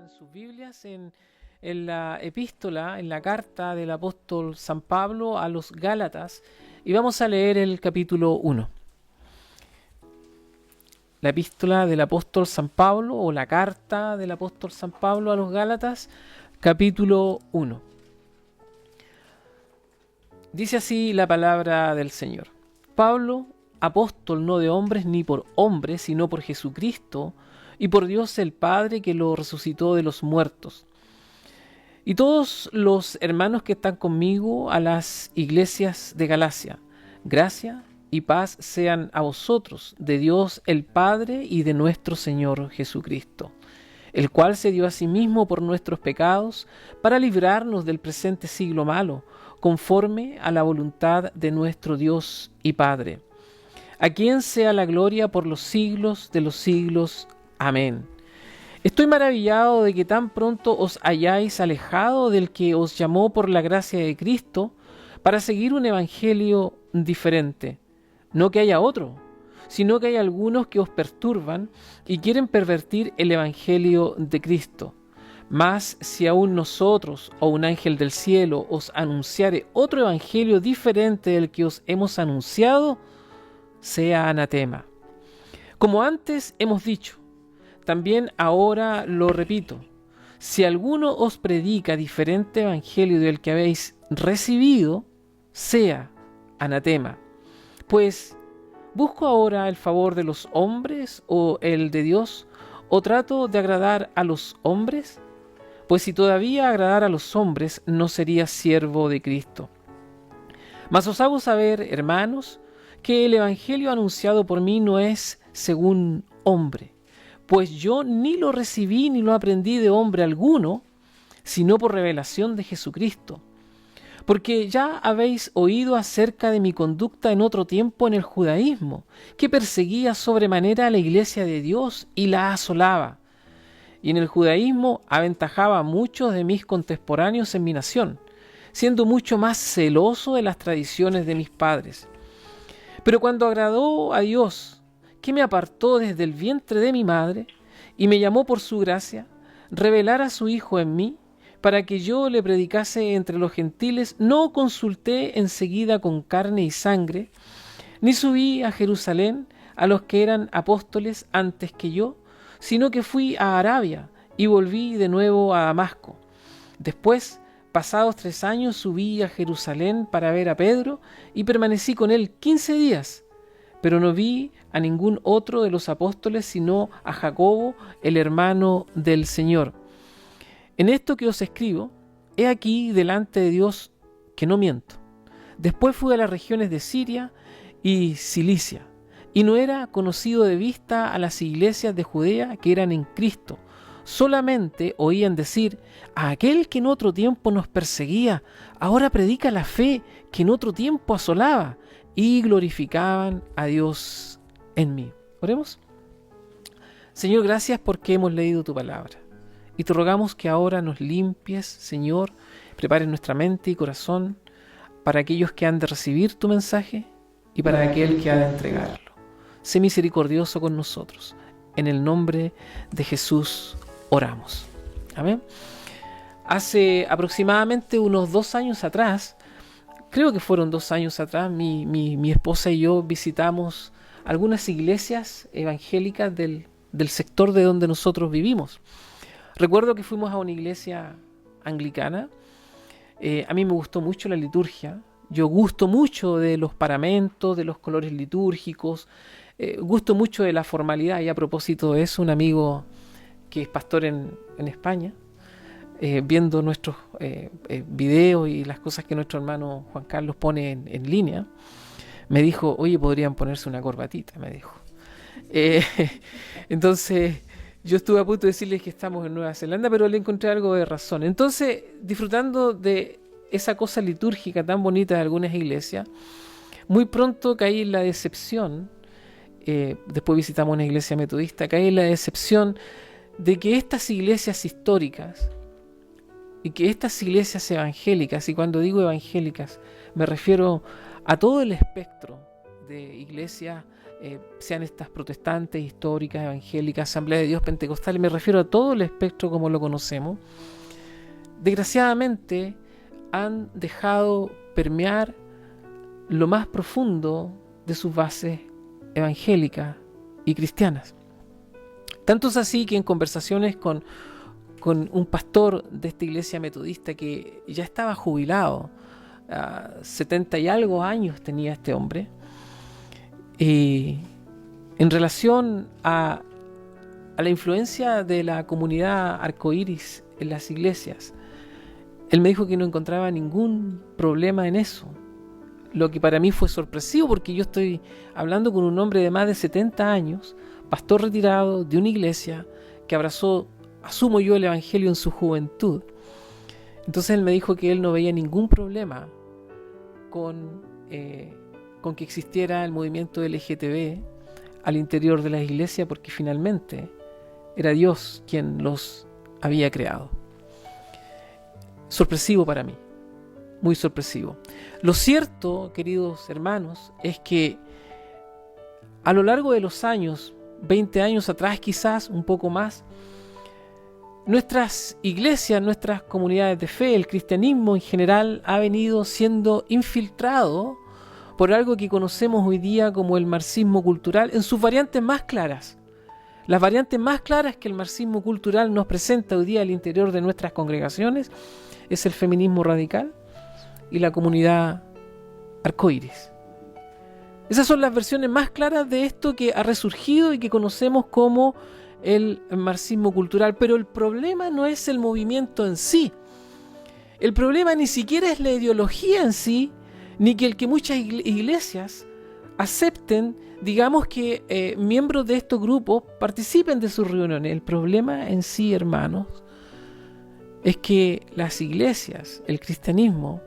abran sus Biblias en la epístola, en la carta del apóstol San Pablo a los Gálatas, y vamos a leer el capítulo 1. La epístola del apóstol San Pablo, o la carta del apóstol San Pablo a los Gálatas, capítulo 1. Dice así la palabra del Señor. Pablo, apóstol no de hombres ni por hombres, sino por Jesucristo, y por Dios el Padre que lo resucitó de los muertos. Y todos los hermanos que están conmigo a las iglesias de Galacia, gracia y paz sean a vosotros, de Dios el Padre y de nuestro Señor Jesucristo, el cual se dio a sí mismo por nuestros pecados para librarnos del presente siglo malo, conforme a la voluntad de nuestro Dios y Padre, a quien sea la gloria por los siglos de los siglos. Amén. Estoy maravillado de que tan pronto os hayáis alejado del que os llamó por la gracia de Cristo para seguir un evangelio diferente. No que haya otro, sino que hay algunos que os perturban y quieren pervertir el evangelio de Cristo. Mas si aún nosotros o un ángel del cielo os anunciare otro evangelio diferente del que os hemos anunciado, sea anatema. Como antes hemos dicho, también ahora lo repito, si alguno os predica diferente evangelio del que habéis recibido, sea anatema. Pues, ¿busco ahora el favor de los hombres o el de Dios? ¿O trato de agradar a los hombres? Pues si todavía agradara a los hombres, no sería siervo de Cristo. Mas os hago saber, hermanos, que el evangelio anunciado por mí no es según hombre, pues yo ni lo recibí ni lo aprendí de hombre alguno, sino por revelación de Jesucristo. Porque ya habéis oído acerca de mi conducta en otro tiempo en el judaísmo, que perseguía sobremanera a la iglesia de Dios y la asolaba. Y en el judaísmo aventajaba a muchos de mis contemporáneos en mi nación, siendo mucho más celoso de las tradiciones de mis padres. Pero cuando agradó a Dios, que me apartó desde el vientre de mi madre y me llamó por su gracia, revelar a su Hijo en mí, para que yo le predicase entre los gentiles, no consulté enseguida con carne y sangre, ni subí a Jerusalén a los que eran apóstoles antes que yo, sino que fui a Arabia y volví de nuevo a Damasco. Después, pasados 3 años, subí a Jerusalén para ver a Pedro y permanecí con él 15 días, pero no vi a ningún otro de los apóstoles sino a Jacobo, el hermano del Señor. En esto que os escribo, he aquí delante de Dios que no miento. Después fui a las regiones de Siria y Cilicia, y no era conocido de vista a las iglesias de Judea que eran en Cristo. Solamente oían decir, a aquel que en otro tiempo nos perseguía, ahora predica la fe que en otro tiempo asolaba, y glorificaban a Dios en mí. Oremos. Señor, gracias porque hemos leído tu palabra. Y te rogamos que ahora nos limpies, Señor, prepares nuestra mente y corazón para aquellos que han de recibir tu mensaje y para aquel que ha de entregarlo. Sé misericordioso con nosotros. En el nombre de Jesús oramos. Amén. Hace aproximadamente unos 2 años atrás, creo que fueron 2 años atrás, mi esposa y yo visitamos algunas iglesias evangélicas del sector de donde nosotros vivimos. Recuerdo que fuimos a una iglesia anglicana. A mí me gustó mucho la liturgia. Yo gusto mucho de los paramentos, de los colores litúrgicos. Gusto mucho de la formalidad. Y a propósito de eso, un amigo que es pastor en España, viendo nuestros videos y las cosas que nuestro hermano Juan Carlos pone en línea, me dijo, oye, podrían ponerse una corbatita, me dijo. Entonces, yo estuve a punto de decirles que estamos en Nueva Zelanda, pero le encontré algo de razón. Entonces, disfrutando de esa cosa litúrgica tan bonita de algunas iglesias, muy pronto caí en la decepción, después visitamos una iglesia metodista, caí en la decepción de que estas iglesias históricas y que estas iglesias evangélicas, y cuando digo evangélicas me refiero a todo el espectro de iglesias sean estas protestantes, históricas, evangélicas, Asamblea de Dios, pentecostales, me refiero a todo el espectro como lo conocemos, desgraciadamente han dejado permear lo más profundo de sus bases evangélicas y cristianas. Tanto es así que en conversaciones con un pastor de esta iglesia metodista que ya estaba jubilado, 70 y algo años tenía este hombre, y en relación a la influencia de la comunidad arcoíris en las iglesias, él me dijo que no encontraba ningún problema en eso, lo que para mí fue sorpresivo, porque yo estoy hablando con un hombre de más de 70 años, pastor retirado de una iglesia que abrazó, asumo yo, el evangelio en su juventud. Entonces él me dijo que él no veía ningún problema con que existiera el movimiento LGTB al interior de la iglesia, porque finalmente era Dios quien los había creado. Sorpresivo para mí, muy sorpresivo. Lo cierto, queridos hermanos, es que a lo largo de los años, 20 años atrás quizás, un poco más, nuestras iglesias, nuestras comunidades de fe, el cristianismo en general ha venido siendo infiltrado por algo que conocemos hoy día como el marxismo cultural en sus variantes más claras. Las variantes más claras que el marxismo cultural nos presenta hoy día al interior de nuestras congregaciones es el feminismo radical y la comunidad arcoíris. Esas son las versiones más claras de esto que ha resurgido y que conocemos como el marxismo cultural. Pero el problema no es el movimiento en sí. El problema ni siquiera es la ideología en sí, ni que muchas iglesias acepten, digamos, que miembros de estos grupos participen de sus reuniones. El problema en sí, hermanos, es que las iglesias, el cristianismo,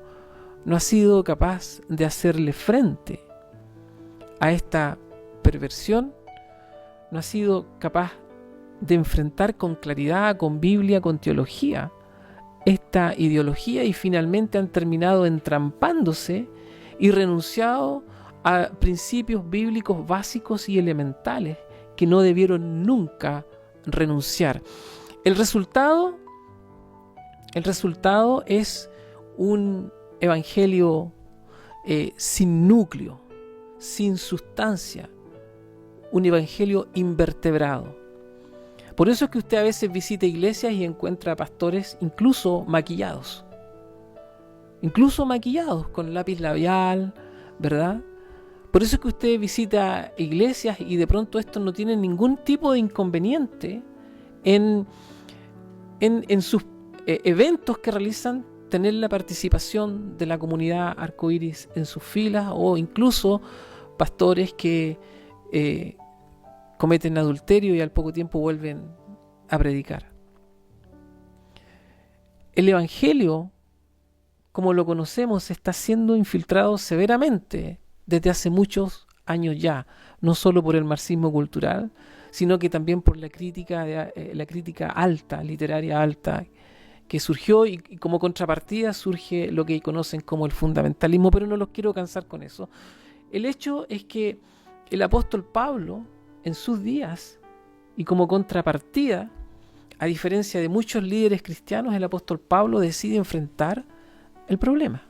no ha sido capaz de hacerle frente a esta perversión, no ha sido capaz de enfrentar con claridad, con Biblia, con teología, esta ideología, y finalmente han terminado entrampándose y renunciado a principios bíblicos básicos y elementales que no debieron nunca renunciar. El resultado es un evangelio sin núcleo, sin sustancia, un evangelio invertebrado. Por eso es que usted a veces visita iglesias y encuentra pastores incluso maquillados con lápiz labial, ¿verdad? Por eso es que usted visita iglesias y de pronto estos no tienen ningún tipo de inconveniente en sus eventos que realizan, tener la participación de la comunidad arcoíris en sus filas, o incluso pastores que cometen adulterio y al poco tiempo vuelven a predicar. El evangelio, como lo conocemos, está siendo infiltrado severamente desde hace muchos años ya, no solo por el marxismo cultural, sino que también por la crítica alta, literaria alta, que surgió, y como contrapartida surge lo que conocen como el fundamentalismo, pero no los quiero cansar con eso. El hecho es que el apóstol Pablo, en sus días, y como contrapartida, a diferencia de muchos líderes cristianos, el apóstol Pablo decide enfrentar el problema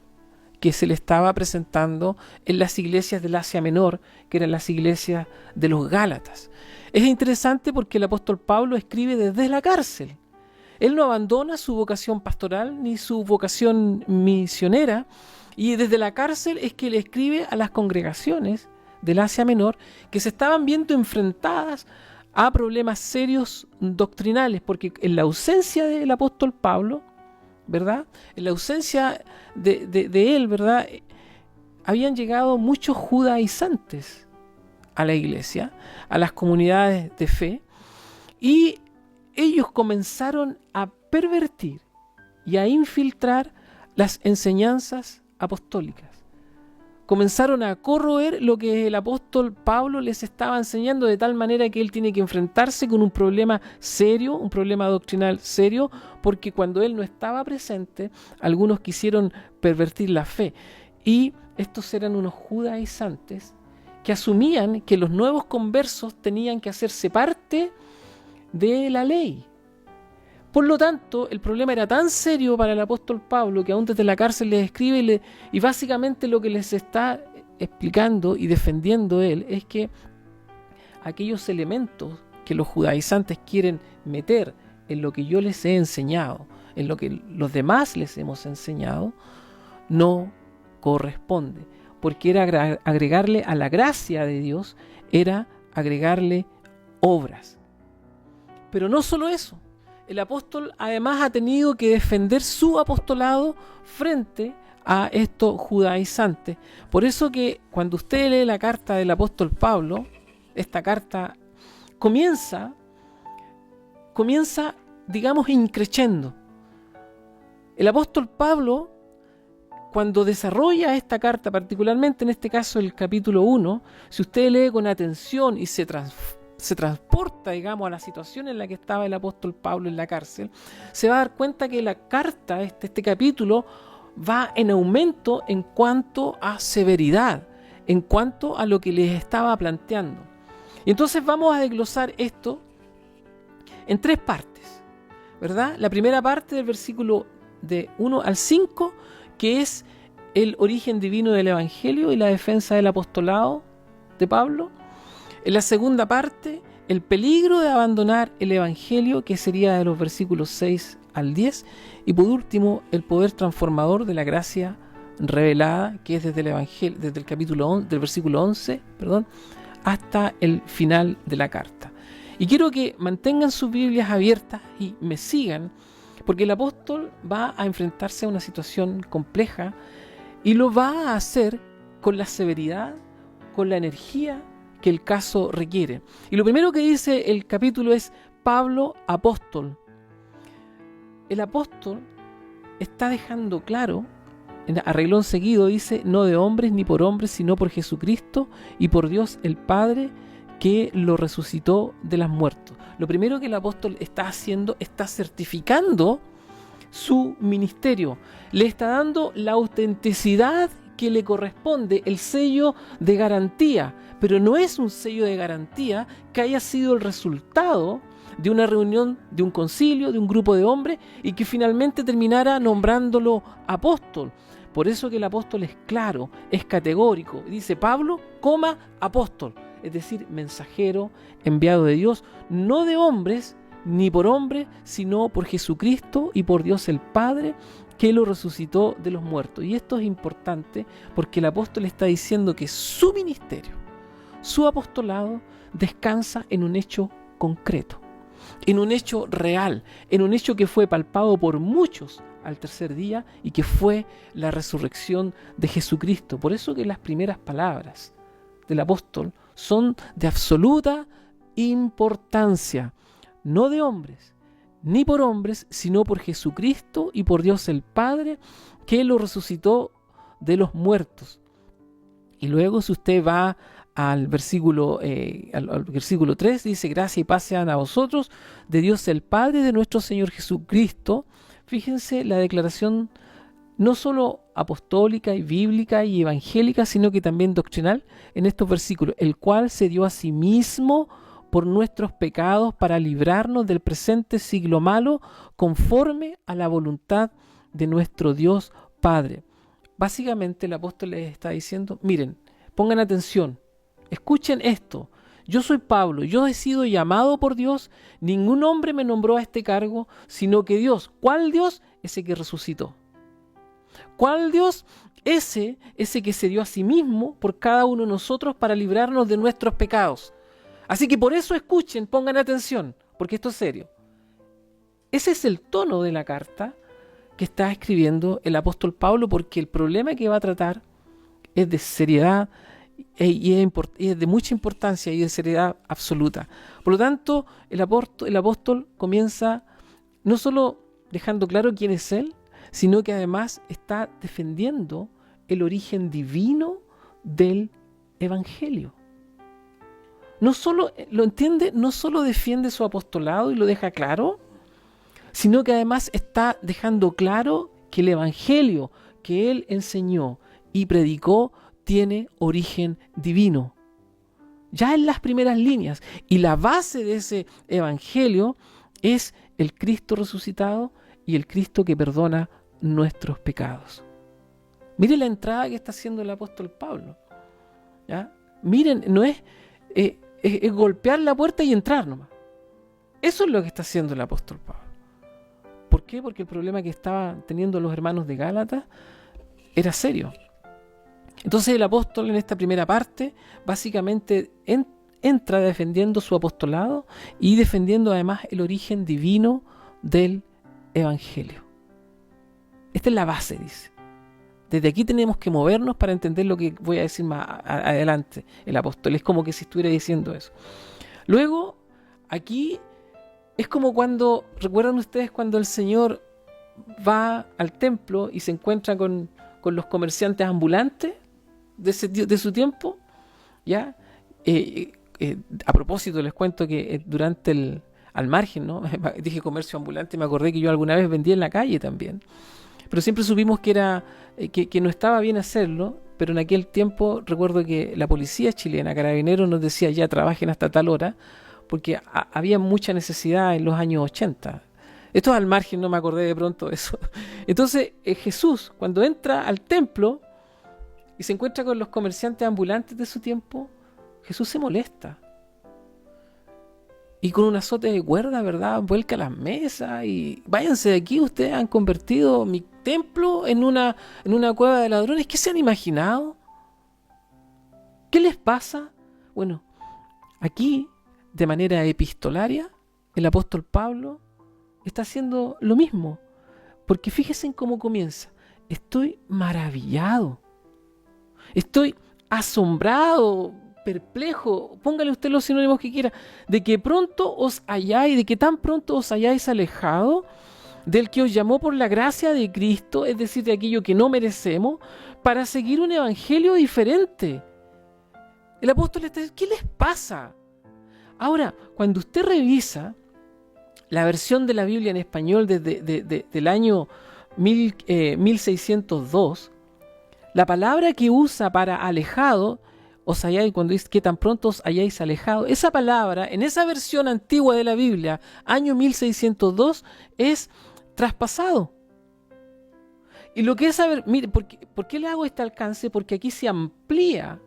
que se le estaba presentando en las iglesias del Asia Menor, que eran las iglesias de los Gálatas. Es interesante porque el apóstol Pablo escribe desde la cárcel. Él no abandona su vocación pastoral ni su vocación misionera, y desde la cárcel es que le escribe a las congregaciones del Asia Menor que se estaban viendo enfrentadas a problemas serios doctrinales, porque en la ausencia del apóstol Pablo, ¿verdad?, en la ausencia de él, ¿verdad?, habían llegado muchos judaizantes a la iglesia, a las comunidades de fe, y ellos comenzaron a pervertir y a infiltrar las enseñanzas apostólicas. Comenzaron a corroer lo que el apóstol Pablo les estaba enseñando, de tal manera que él tiene que enfrentarse con un problema serio, un problema doctrinal serio, porque cuando él no estaba presente, algunos quisieron pervertir la fe. Y estos eran unos judaizantes que asumían que los nuevos conversos tenían que hacerse parte de la ley. Por lo tanto, el problema era tan serio para el apóstol Pablo que aún desde la cárcel les escribe y básicamente lo que les está explicando y defendiendo él es que aquellos elementos que los judaizantes quieren meter en lo que yo les he enseñado, en lo que los demás les hemos enseñado, no corresponde, porque era agregarle a la gracia de Dios, era agregarle obras. Pero no solo eso, el apóstol además ha tenido que defender su apostolado frente a estos judaizantes. Por eso que cuando usted lee la carta del apóstol Pablo, esta carta comienza, digamos, increchendo. El apóstol Pablo, cuando desarrolla esta carta, particularmente en este caso el capítulo 1, si usted lee con atención y se transporta, digamos, a la situación en la que estaba el apóstol Pablo en la cárcel, se va a dar cuenta que la carta, este capítulo, va en aumento en cuanto a severidad, en cuanto a lo que les estaba planteando. Y entonces vamos a desglosar esto en 3 partes, ¿verdad? La primera parte del versículo de 1 al 5, que es el origen divino del Evangelio y la defensa del apostolado de Pablo. En la segunda parte, el peligro de abandonar el Evangelio, que sería de los versículos 6 al 10. Y por último, el poder transformador de la gracia revelada, que es desde el Evangelio, desde el capítulo del versículo 11, hasta el final de la carta. Y quiero que mantengan sus Biblias abiertas y me sigan, porque el apóstol va a enfrentarse a una situación compleja y lo va a hacer con la severidad, con la energía que el caso requiere. Y lo primero que dice el capítulo es Pablo, apóstol. El apóstol está dejando claro, en arreglón seguido dice, no de hombres ni por hombres, sino por Jesucristo y por Dios el Padre, que lo resucitó de los muertos. Lo primero que el apóstol está haciendo, está certificando su ministerio. Le está dando la autenticidad que le corresponde, el sello de garantía. Pero no es un sello de garantía que haya sido el resultado de una reunión, de un concilio, de un grupo de hombres y que finalmente terminara nombrándolo apóstol. Por eso que el apóstol es claro, es categórico. Dice Pablo, apóstol. Es decir, mensajero, enviado de Dios, no de hombres, ni por hombres, sino por Jesucristo y por Dios el Padre, que lo resucitó de los muertos. Y esto es importante porque el apóstol está diciendo que su ministerio, su apostolado, descansa en un hecho concreto, en un hecho real, en un hecho que fue palpado por muchos al tercer día y que fue la resurrección de Jesucristo. Por eso que las primeras palabras del apóstol son de absoluta importancia, no de hombres, ni por hombres, sino por Jesucristo y por Dios el Padre, que lo resucitó de los muertos. Y luego, si usted va al versículo 3, dice, gracia y paz sean a vosotros, de Dios el Padre, de nuestro Señor Jesucristo. Fíjense la declaración no solo apostólica y bíblica y evangélica, sino que también doctrinal en estos versículos, el cual se dio a sí mismo por nuestros pecados para librarnos del presente siglo malo, conforme a la voluntad de nuestro Dios Padre. Básicamente el apóstol les está diciendo, miren, pongan atención, escuchen esto. Yo soy Pablo, yo he sido llamado por Dios, ningún hombre me nombró a este cargo, sino que Dios. ¿Cuál Dios? Ese que resucitó. ¿Cuál Dios? Ese que se dio a sí mismo por cada uno de nosotros para librarnos de nuestros pecados. Así que por eso escuchen, pongan atención, porque esto es serio. Ese es el tono de la carta que está escribiendo el apóstol Pablo, porque el problema que va a tratar es de seriedad y es de mucha importancia y de seriedad absoluta. Por lo tanto, el apóstol comienza no solo dejando claro quién es él, sino que además está defendiendo el origen divino del Evangelio. No solo lo entiende, no solo defiende su apostolado y lo deja claro, sino que además está dejando claro que el Evangelio que él enseñó y predicó tiene origen divino. ya en las primeras líneas. Y la base de ese evangelio es el Cristo resucitado y el Cristo que perdona nuestros pecados. Miren la entrada que está haciendo el apóstol Pablo, ¿ya? Miren, no es golpear la puerta y entrar nomás. Eso es lo que está haciendo el apóstol Pablo. ¿Por qué? Porque el problema que estaban teniendo los hermanos de Gálatas era serio. Entonces el apóstol en esta primera parte básicamente entra defendiendo su apostolado y defendiendo además el origen divino del evangelio. Esta es la base, dice. Desde aquí tenemos que movernos para entender lo que voy a decir más adelante. El apóstol es como que si estuviera diciendo eso. Luego, aquí es como cuando, ¿recuerdan ustedes cuando el Señor va al templo y se encuentra con los comerciantes ambulantes de su tiempo? ¿Ya? A propósito, les cuento que durante al margen, ¿no? Dije comercio ambulante, me acordé que yo alguna vez vendía en la calle también. Pero siempre supimos que no estaba bien hacerlo, pero en aquel tiempo recuerdo que la policía chilena, Carabineros, nos decía ya trabajen hasta tal hora, porque había mucha necesidad en los años 80. Esto al margen, no me acordé de pronto de eso. Entonces Jesús, cuando entra al templo y se encuentra con los comerciantes ambulantes de su tiempo, Jesús se molesta. Y con un azote de cuerda, ¿verdad? Vuelca las mesas y váyanse de aquí, ustedes han convertido mi templo en una cueva de ladrones. ¿Qué se han imaginado? ¿Qué les pasa? Bueno, aquí, de manera epistolaria, el apóstol Pablo está haciendo lo mismo. Porque fíjense en cómo comienza. Estoy maravillado. Estoy asombrado, perplejo, póngale usted los sinónimos que quiera, de que tan pronto os hayáis alejado del que os llamó por la gracia de Cristo, es decir, de aquello que no merecemos, para seguir un evangelio diferente. El apóstol le está diciendo, ¿qué les pasa? Ahora, cuando usted revisa la versión de la Biblia en español del año 1602, la palabra que usa para alejado, cuando dice que tan pronto os hayáis alejado, esa palabra, en esa versión antigua de la Biblia, año 1602, es traspasado. Y lo que es saber, mire, ¿por qué le hago este alcance? Porque aquí se amplía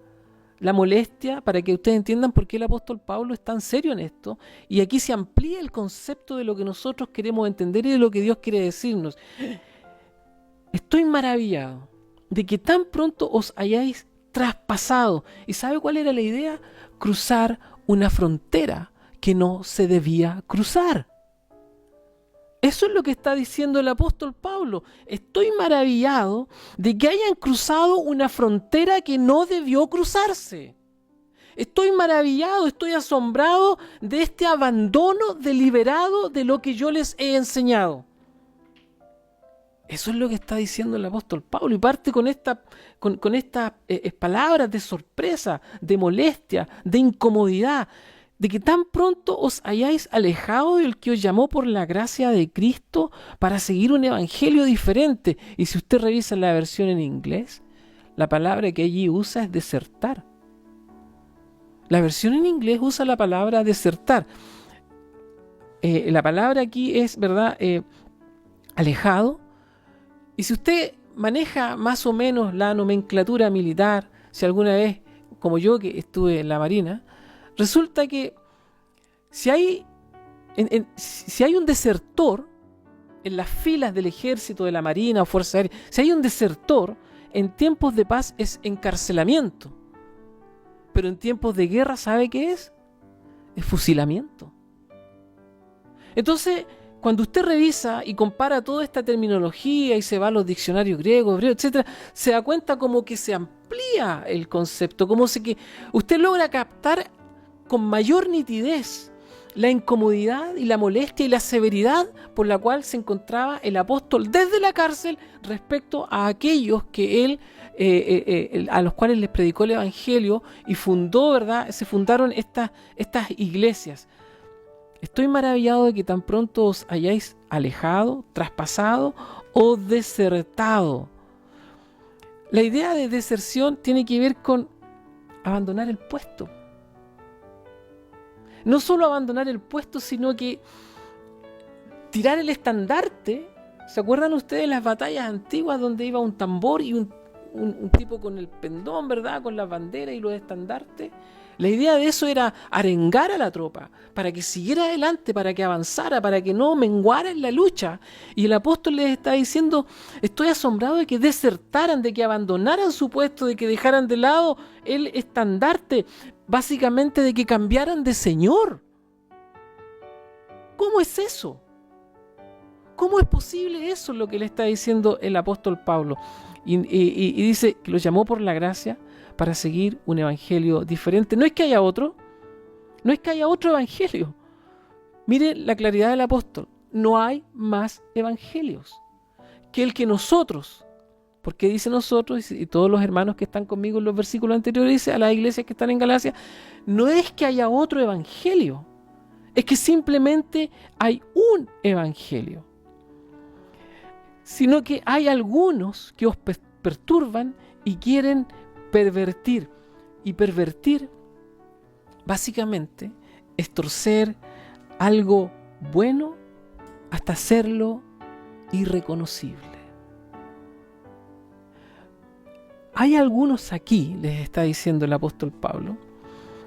la molestia para que ustedes entiendan por qué el apóstol Pablo es tan serio en esto, y aquí se amplía el concepto de lo que nosotros queremos entender y de lo que Dios quiere decirnos. Estoy maravillado de que tan pronto os hayáis traspasado. ¿Y sabe cuál era la idea? Cruzar una frontera que no se debía cruzar. Eso es lo que está diciendo el apóstol Pablo. Estoy maravillado de que hayan cruzado una frontera que no debió cruzarse. Estoy maravillado, estoy asombrado de este abandono deliberado de lo que yo les he enseñado. Eso es lo que está diciendo el apóstol Pablo, y parte con estas palabras de sorpresa, de molestia, de incomodidad, de que tan pronto os hayáis alejado del que os llamó por la gracia de Cristo para seguir un evangelio diferente. Y si usted revisa la versión en inglés, la palabra que allí usa es desertar. La versión en inglés usa la palabra desertar. La palabra aquí es, ¿verdad?, alejado. Y si usted maneja más o menos la nomenclatura militar, si alguna vez, como yo que estuve en la Marina, resulta que si hay un desertor en las filas del ejército, de la Marina o Fuerza Aérea, si hay un desertor, en tiempos de paz es encarcelamiento. Pero en tiempos de guerra, ¿sabe qué es? Es fusilamiento. Entonces, cuando usted revisa y compara toda esta terminología y se va a los diccionarios griegos, hebreos, etc., se da cuenta como que se amplía el concepto, como si que usted logra captar con mayor nitidez la incomodidad y la molestia y la severidad por la cual se encontraba el apóstol desde la cárcel respecto a aquellos que él, a los cuales les predicó el evangelio y fundó, ¿verdad? Se fundaron estas iglesias. Estoy maravillado de que tan pronto os hayáis alejado, traspasado o desertado. La idea de deserción tiene que ver con abandonar el puesto. No solo abandonar el puesto, sino que tirar el estandarte. ¿Se acuerdan ustedes de las batallas antiguas donde iba un tambor y un tipo con el pendón, ¿verdad? Con las banderas y los estandartes. La idea de eso era arengar a la tropa para que siguiera adelante, para que avanzara, para que no menguara en la lucha. Y el apóstol les está diciendo, estoy asombrado de que desertaran, de que abandonaran su puesto, de que dejaran de lado el estandarte, básicamente de que cambiaran de Señor. ¿Cómo es eso? ¿Cómo es posible eso? Lo que le está diciendo el apóstol Pablo. Y dice que lo llamó por la gracia para seguir un evangelio diferente. No es que haya otro, no es que haya otro evangelio. Mire la claridad del apóstol. No hay más evangelios que el que nosotros, porque dice nosotros, y todos los hermanos que están conmigo en los versículos anteriores, dice a las iglesias que están en Galacia, no es que haya otro evangelio, es que simplemente hay un evangelio. Sino que hay algunos que os perturban y quieren pervertir. Y pervertir, básicamente, es torcer algo bueno hasta hacerlo irreconocible. Hay algunos aquí, les está diciendo el apóstol Pablo,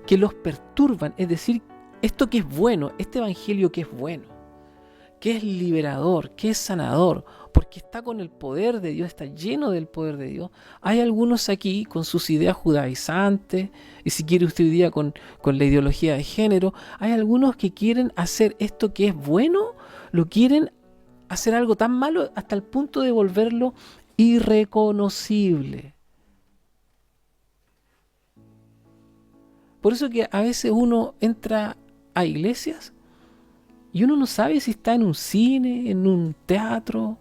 que los perturban, es decir, esto que es bueno, este evangelio que es bueno, que es liberador, que es sanador, porque está con el poder de Dios, está lleno del poder de Dios. Hay algunos aquí con sus ideas judaizantes, y si quiere usted hoy día con la ideología de género, hay algunos que quieren hacer esto que es bueno, lo quieren hacer algo tan malo hasta el punto de volverlo irreconocible. Por eso que a veces uno entra a iglesias y uno no sabe si está en un cine, en un teatro,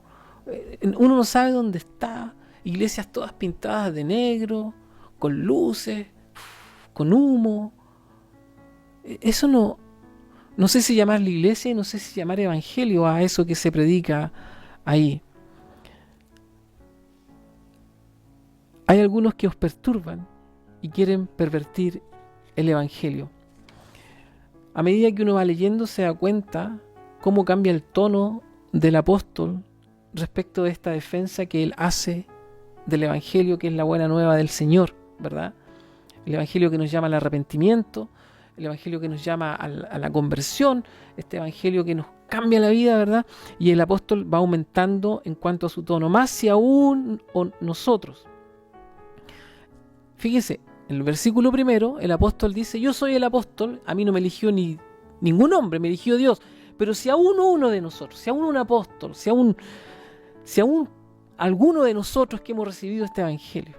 uno no sabe dónde está. Iglesias todas pintadas de negro, con luces, con humo. Eso no sé si llamar la iglesia y no sé si llamar evangelio a eso que se predica ahí. Hay algunos que os perturban y quieren pervertir el evangelio. A medida que uno va leyendo se da cuenta cómo cambia el tono del apóstol respecto de esta defensa que él hace del evangelio, que es la buena nueva del Señor, ¿verdad? El evangelio que nos llama al arrepentimiento, el evangelio que nos llama a la conversión, este evangelio que nos cambia la vida, ¿verdad? Y el apóstol va aumentando en cuanto a su tono, más si aún nosotros. Fíjense, en el versículo primero, el apóstol dice, yo soy el apóstol, a mí no me eligió ningún hombre, me eligió Dios, pero si aún uno de nosotros, si aún un apóstol, si aún alguno de nosotros que hemos recibido este evangelio,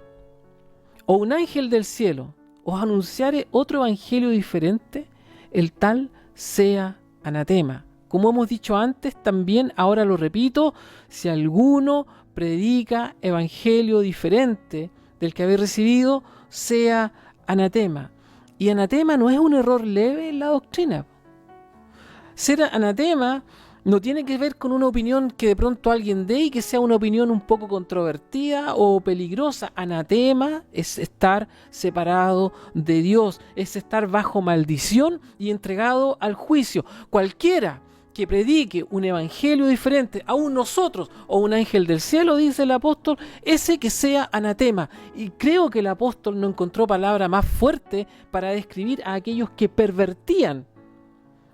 o un ángel del cielo, os anunciare otro evangelio diferente, el tal sea anatema. Como hemos dicho antes, también ahora lo repito, si alguno predica evangelio diferente del que habéis recibido, sea anatema. Y anatema no es un error leve en la doctrina. Ser anatema no tiene que ver con una opinión que de pronto alguien dé y que sea una opinión un poco controvertida o peligrosa. Anatema es estar separado de Dios, es estar bajo maldición y entregado al juicio. Cualquiera que predique un evangelio diferente, aún nosotros o un ángel del cielo, dice el apóstol, ese que sea anatema. Y creo que el apóstol no encontró palabra más fuerte para describir a aquellos que pervertían,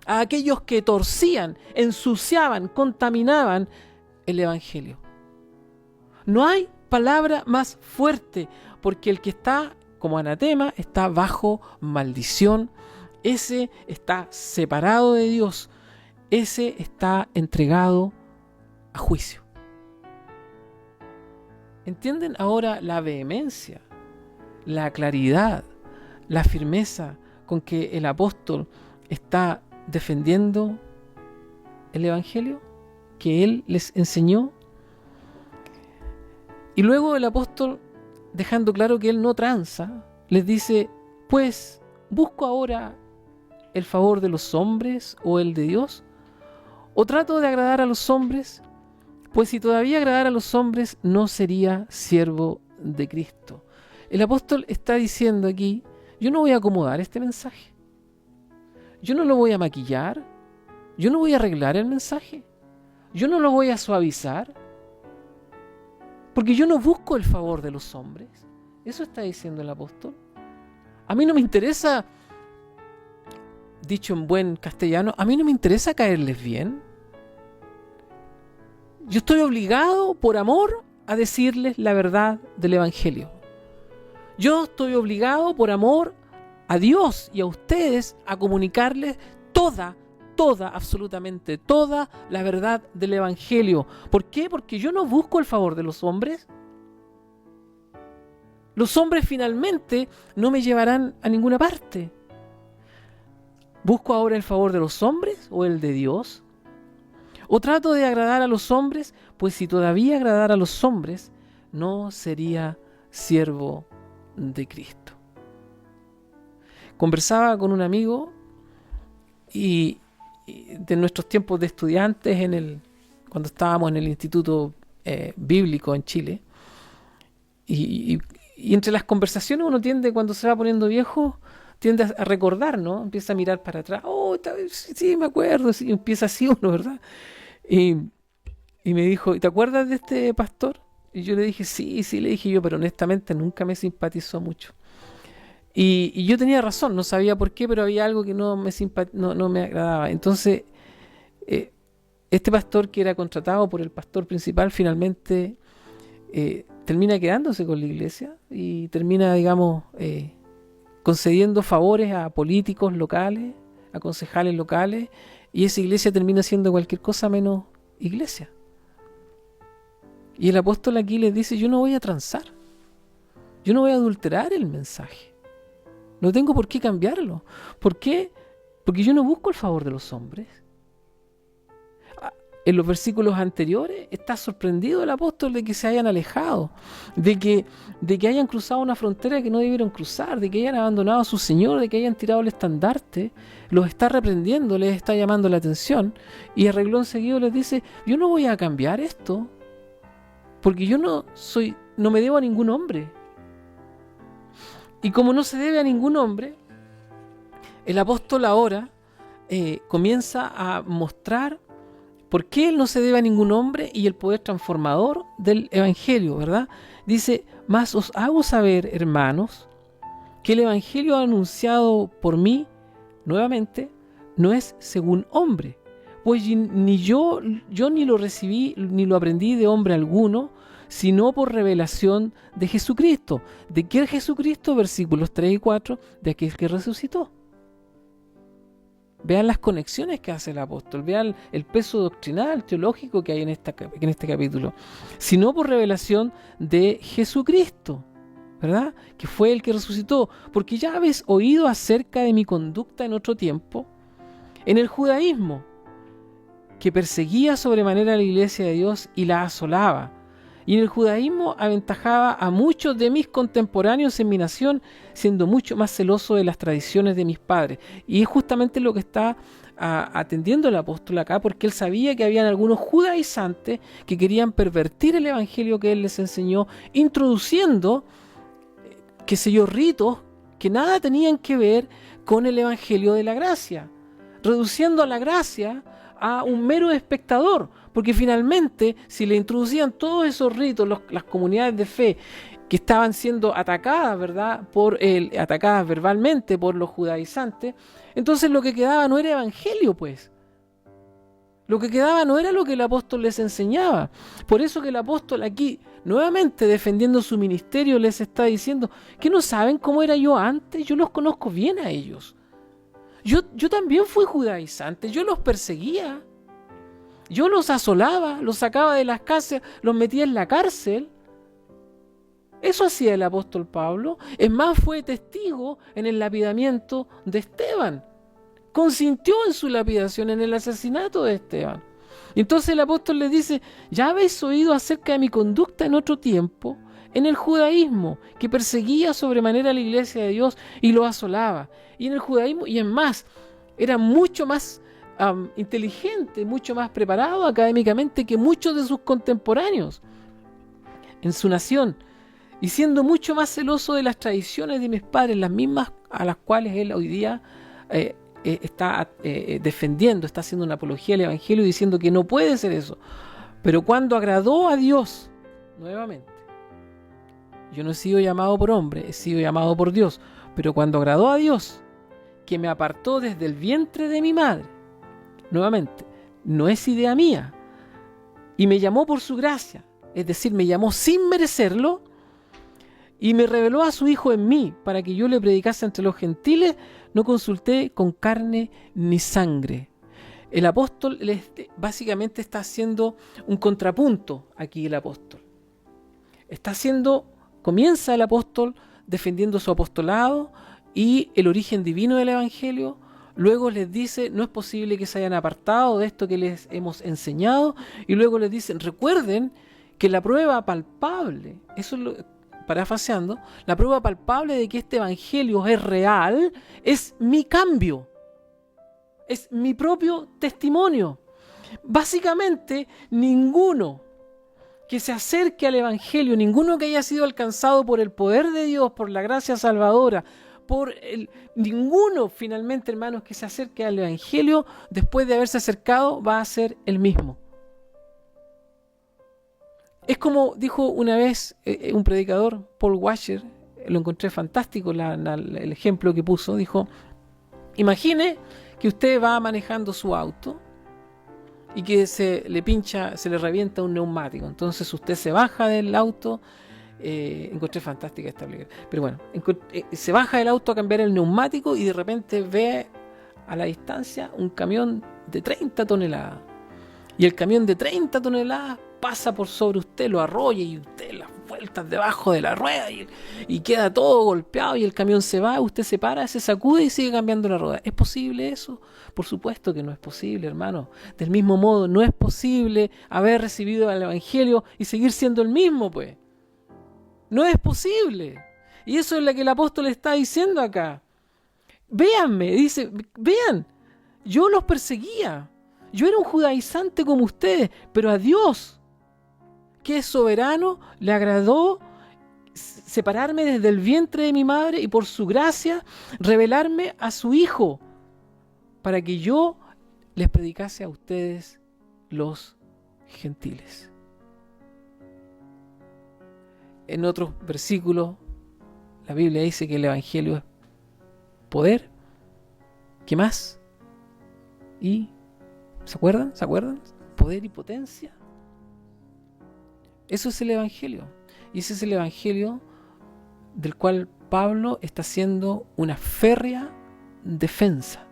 a aquellos que torcían, ensuciaban, contaminaban el evangelio. No hay palabra más fuerte, porque el que está como anatema está bajo maldición, ese está separado de Dios, ese está entregado a juicio. ¿Entienden ahora la vehemencia, la claridad, la firmeza con que el apóstol está defendiendo el evangelio que él les enseñó? Y luego el apóstol, dejando claro que él no tranza, les dice, pues, ¿busco ahora el favor de los hombres o el de Dios? ¿O trato de agradar a los hombres? Pues si todavía agradara a los hombres, no sería siervo de Cristo. El apóstol está diciendo aquí, yo no voy a acomodar este mensaje. yo no lo voy a maquillar, yo no voy a arreglar el mensaje, yo no lo voy a suavizar, porque yo no busco el favor de los hombres. Eso está diciendo el apóstol. A mí no me interesa, dicho en buen castellano, a mí no me interesa caerles bien. Yo estoy obligado por amor a decirles la verdad del Evangelio. Yo estoy obligado por amor a Dios y a ustedes a comunicarles toda, absolutamente toda la verdad del Evangelio. ¿Por qué? Porque yo no busco el favor de los hombres. Los hombres finalmente no me llevarán a ninguna parte. ¿Busco ahora el favor de los hombres o el de Dios? ¿O trato de agradar a los hombres? Pues si todavía agradara a los hombres, no sería siervo de Cristo. Conversaba con un amigo y de nuestros tiempos de estudiantes cuando estábamos en el Instituto Bíblico en Chile, y entre las conversaciones uno tiende, cuando se va poniendo viejo, tiende a recordar, ¿no? Empieza a mirar para atrás. Oh, sí, me acuerdo. Sí, empieza así uno, ¿verdad? Y me dijo, ¿y te acuerdas de este pastor? Y yo le dije, sí, le dije yo, pero honestamente nunca me simpatizó mucho. Y yo tenía razón, no sabía por qué, pero había algo que no me agradaba. Entonces, este pastor que era contratado por el pastor principal finalmente termina quedándose con la iglesia y termina, digamos, concediendo favores a políticos locales, a concejales locales, y esa iglesia termina siendo cualquier cosa menos iglesia. Y el apóstol aquí les dice, yo no voy a transar, yo no voy a adulterar el mensaje, no tengo por qué cambiarlo. ¿Por qué? Porque yo no busco el favor de los hombres. En los versículos anteriores está sorprendido el apóstol de que se hayan alejado, de que hayan cruzado una frontera que no debieron cruzar, de que hayan abandonado a su Señor, de que hayan tirado el estandarte. Los está reprendiendo, les está llamando la atención, y a renglón seguido les dice, yo no voy a cambiar esto, porque yo no me debo a ningún hombre. Y como no se debe a ningún hombre, el apóstol ahora comienza a mostrar por qué él no se debe a ningún hombre y el poder transformador del Evangelio, ¿verdad? Dice, mas os hago saber, hermanos, que el Evangelio anunciado por mí, nuevamente, no es según hombre, pues ni yo ni lo recibí ni lo aprendí de hombre alguno, sino por revelación de Jesucristo. ¿De qué Jesucristo? Versículos 3 y 4, de aquel que resucitó. Vean las conexiones que hace el apóstol, vean el peso doctrinal, teológico que hay en este capítulo. Sino por revelación de Jesucristo, ¿verdad? Que fue el que resucitó. Porque ya habéis oído acerca de mi conducta en otro tiempo, en el judaísmo, que perseguía sobremanera a la iglesia de Dios y la asolaba. Y en el judaísmo aventajaba a muchos de mis contemporáneos en mi nación, siendo mucho más celoso de las tradiciones de mis padres. Y es justamente lo que está atendiendo el apóstol acá, porque él sabía que habían algunos judaizantes que querían pervertir el evangelio que él les enseñó, introduciendo, qué sé yo, ritos que nada tenían que ver con el evangelio de la gracia, reduciendo a la gracia a un mero espectador, porque finalmente si le introducían todos esos ritos, las comunidades de fe que estaban siendo atacadas, ¿verdad? Atacadas verbalmente por los judaizantes, entonces lo que quedaba no era evangelio, pues. Lo que quedaba no era lo que el apóstol les enseñaba. Por eso que el apóstol aquí, nuevamente defendiendo su ministerio, les está diciendo que no saben cómo era yo antes, yo los conozco bien a ellos. Yo también fui judaizante, yo los perseguía, yo los asolaba, los sacaba de las casas, los metía en la cárcel. Eso hacía el apóstol Pablo. Es más, fue testigo en el lapidamiento de Esteban. Consintió en su lapidación, en el asesinato de Esteban. Entonces el apóstol les dice, ya habéis oído acerca de mi conducta en otro tiempo, en el judaísmo, que perseguía sobremanera a la iglesia de Dios y lo asolaba. Y en el judaísmo, y es más, era mucho más inteligente, mucho más preparado académicamente que muchos de sus contemporáneos en su nación, y siendo mucho más celoso de las tradiciones de mis padres, las mismas a las cuales él hoy día está defendiendo, está haciendo una apología al Evangelio diciendo que no puede ser eso. Pero cuando agradó a Dios, nuevamente, yo no he sido llamado por hombre, he sido llamado por Dios, pero cuando agradó a Dios, que me apartó desde el vientre de mi madre, nuevamente, no es idea mía, y me llamó por su gracia, es decir, me llamó sin merecerlo, y me reveló a su Hijo en mí, para que yo le predicase entre los gentiles, no consulté con carne ni sangre. El apóstol básicamente está haciendo un contrapunto aquí el apóstol. Comienza el apóstol defendiendo su apostolado y el origen divino del Evangelio. Luego les dice, no es posible que se hayan apartado de esto que les hemos enseñado. Y luego les dicen, recuerden que la prueba palpable, eso es parafraseando, la prueba palpable de que este Evangelio es real, es mi cambio. Es mi propio testimonio. Básicamente, ninguno que se acerque al Evangelio, ninguno que haya sido alcanzado por el poder de Dios, por la gracia salvadora, ninguno finalmente, hermanos, que se acerque al Evangelio después de haberse acercado va a ser el mismo. Es como dijo una vez un predicador, Paul Washer, lo encontré fantástico el ejemplo que puso, dijo, imagine que usted va manejando su auto y que se le revienta un neumático. Entonces usted se baja del auto, encontré fantástica esta aplicación, pero bueno, se baja del auto a cambiar el neumático y de repente ve a la distancia un camión de 30 toneladas. Y el camión de 30 toneladas pasa por sobre usted, lo arrolla y usted las vueltas debajo de la rueda y queda todo golpeado y el camión se va, usted se para, se sacude y sigue cambiando la rueda. ¿Es posible eso? Por supuesto que no es posible, hermano. Del mismo modo, no es posible haber recibido el Evangelio y seguir siendo el mismo, pues. No es posible. Y eso es lo que el apóstol está diciendo acá. Véanme, dice, vean, yo los perseguía. Yo era un judaizante como ustedes, pero a Dios, que es soberano, le agradó separarme desde el vientre de mi madre y por su gracia revelarme a su Hijo para que yo les predicase a ustedes los gentiles. En otros versículos la Biblia dice que el Evangelio es poder. ¿Qué más? Y ¿se acuerdan? Poder y potencia. Eso es el Evangelio. Y ese es el Evangelio del cual Pablo está haciendo una férrea defensa.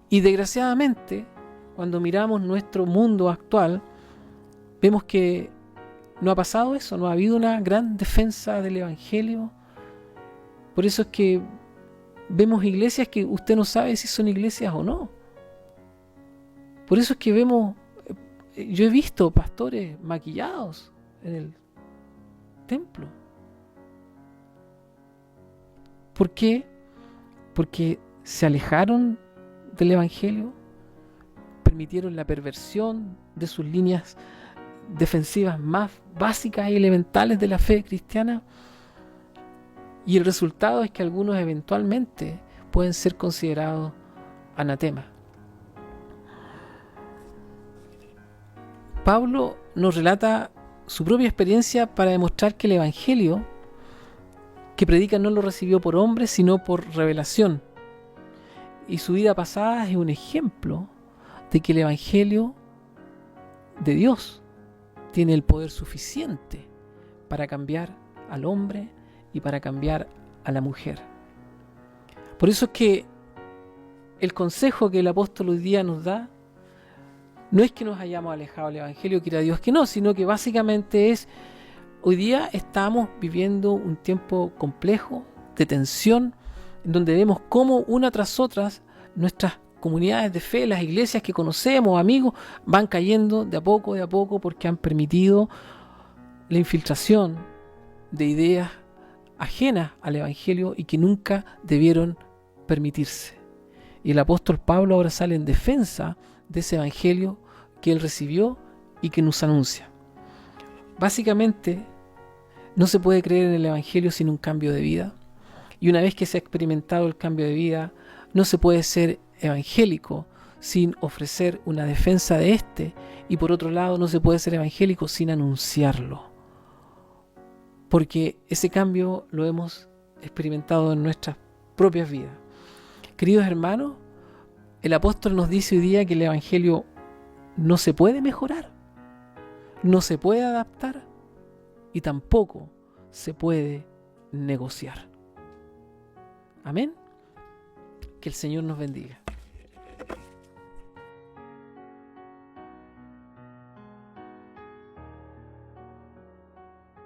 Y desgraciadamente, cuando miramos nuestro mundo actual, vemos que no ha pasado eso, no ha habido una gran defensa del Evangelio. Por eso es que vemos iglesias que usted no sabe si son iglesias o no. Por eso es que yo he visto pastores maquillados en el templo. ¿Por qué? Porque se alejaron del Evangelio, permitieron la perversión de sus líneas defensivas más básicas y elementales de la fe cristiana, y el resultado es que algunos eventualmente pueden ser considerados anatema. Pablo nos relata su propia experiencia para demostrar que el Evangelio que predica no lo recibió por hombre, sino por revelación. Y su vida pasada es un ejemplo de que el Evangelio de Dios tiene el poder suficiente para cambiar al hombre y para cambiar a la mujer. Por eso es que el consejo que el apóstol hoy día nos da no es que nos hayamos alejado del Evangelio, quiera Dios que no, sino que básicamente es, hoy día estamos viviendo un tiempo complejo, de tensión, en donde vemos cómo una tras otra nuestras comunidades de fe, las iglesias que conocemos, amigos, van cayendo de a poco, porque han permitido la infiltración de ideas ajenas al Evangelio y que nunca debieron permitirse. Y el apóstol Pablo ahora sale en defensa de ese Evangelio que él recibió y que nos anuncia. Básicamente, no se puede creer en el Evangelio sin un cambio de vida. Y una vez que se ha experimentado el cambio de vida, No se puede ser evangélico sin ofrecer una defensa de éste, y por otro lado no se puede ser evangélico sin anunciarlo, porque ese cambio lo hemos experimentado en nuestras propias vidas. Queridos hermanos, el apóstol nos dice hoy día que el evangelio no se puede mejorar, no se puede adaptar y tampoco se puede negociar. Amén. Que el Señor nos bendiga.